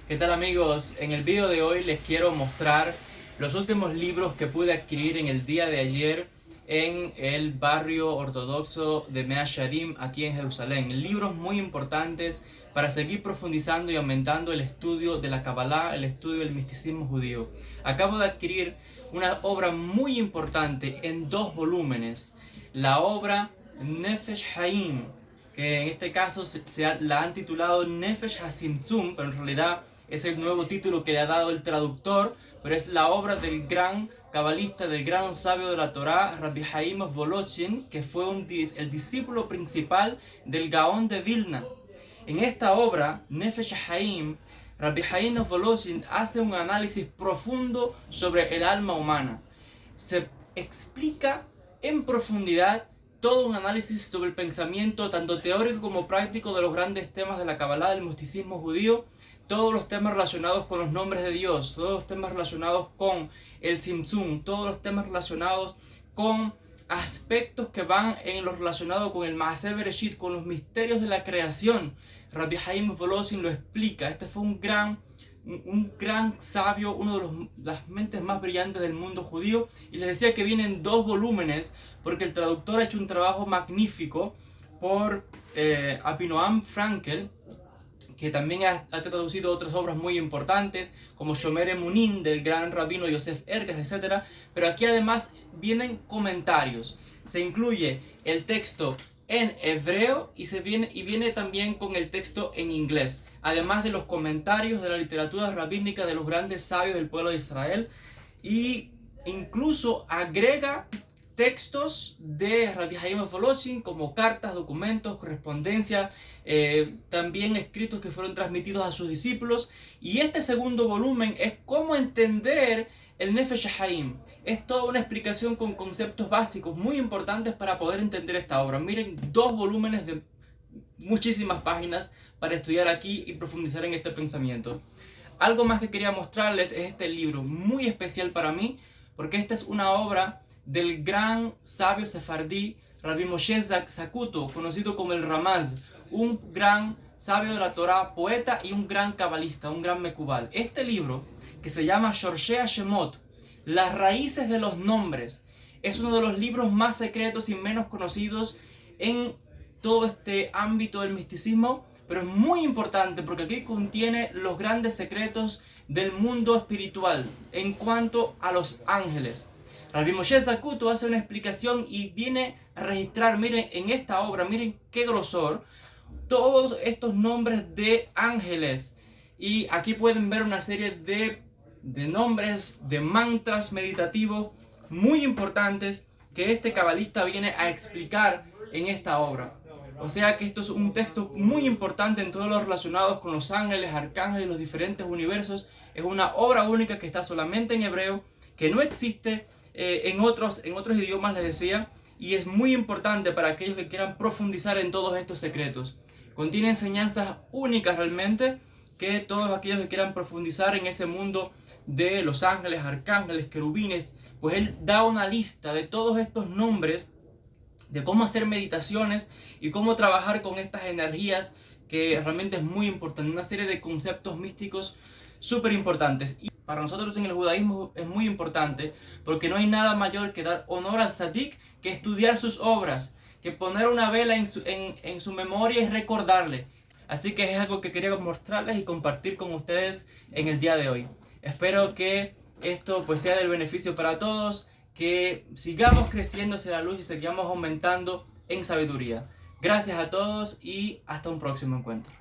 ¿Qué tal amigos? En el video de hoy les quiero mostrar los últimos libros que pude adquirir en el día de ayer en el barrio ortodoxo de Mea Shearim aquí en Jerusalén. Libros muy importantes para seguir profundizando y aumentando el estudio de la Kabbalah, el estudio del misticismo judío. Acabo de adquirir una obra muy importante en 2 volúmenes, la obra Nefesh Haim, que en este caso la han titulado Nefesh HaTzimtzum, pero en realidad es el nuevo título que le ha dado el traductor, pero es la obra del gran cabalista, del gran sabio de la Torá, Rabbi Haim of Volochin, que fue el discípulo principal del Gaón de Vilna. En esta obra, Nefesh Haim, Rabbi Haim of Volochin hace un análisis profundo sobre el alma humana. Se explica en profundidad todo un análisis sobre el pensamiento tanto teórico como práctico de los grandes temas de la Kabbalah, del misticismo judío, todos los temas relacionados con los nombres de Dios, todos los temas relacionados con el Tzimtzum, todos los temas relacionados con aspectos que van en lo relacionado con el Maaseh Bereshit, con los misterios de la creación. Rabbi Haim Volochin lo explica. Este fue un gran sabio, uno de las mentes más brillantes del mundo judío, y les decía que vienen 2 volúmenes porque el traductor ha hecho un trabajo magnífico por Abinoam Frankel, que también ha traducido otras obras muy importantes como Shomer Emunim del gran rabino Yosef Ergas, etc. Pero aquí además vienen comentarios. Se incluye el texto en hebreo y viene también con el texto en inglés, además de los comentarios de la literatura rabínica de los grandes sabios del pueblo de Israel, y incluso agrega textos de Rabbi Haim of Volochin como cartas, documentos, correspondencia, también escritos que fueron transmitidos a sus discípulos. Y este segundo volumen es cómo entender el Nefesh Haim. Es toda una explicación con conceptos básicos muy importantes para poder entender esta obra. Miren, 2 volúmenes de muchísimas páginas para estudiar aquí y profundizar en este pensamiento. Algo más que quería mostrarles es este libro, muy especial para mí, porque esta es una obra del gran sabio sefardí Rabbi Moshe Zacuto, conocido como el Ramaz, un gran sabio de la Torá, poeta y un gran cabalista, un gran mekubal. Este libro, que se llama Shorshei Hashemot, las raíces de los nombres, es uno de los libros más secretos y menos conocidos en todo este ámbito del misticismo, pero es muy importante porque aquí contiene los grandes secretos del mundo espiritual en cuanto a los ángeles. Rabbi Moshe Zacuto hace una explicación y viene a registrar, miren, en esta obra, miren qué grosor, todos estos nombres de ángeles. Y aquí pueden ver una serie de nombres, de mantras meditativos muy importantes que este cabalista viene a explicar en esta obra. O sea que esto es un texto muy importante en todo lo relacionado con los ángeles, arcángeles y los diferentes universos. Es una obra única que está solamente en hebreo, que no existe en otros idiomas, les decía, y es muy importante para aquellos que quieran profundizar en todos estos secretos. Contiene enseñanzas únicas realmente, que todos aquellos que quieran profundizar en ese mundo de los ángeles, arcángeles, querubines, pues él da una lista de todos estos nombres, de cómo hacer meditaciones y cómo trabajar con estas energías, que realmente es muy importante, una serie de conceptos místicos súper importantes. Y para nosotros en el judaísmo es muy importante porque no hay nada mayor que dar honor al Tzadik, que estudiar sus obras, que poner una vela en su memoria y recordarle. Así que es algo que quería mostrarles y compartir con ustedes en el día de hoy. Espero que esto pues sea del beneficio para todos, que sigamos creciendo hacia la luz y sigamos aumentando en sabiduría. Gracias a todos y hasta un próximo encuentro.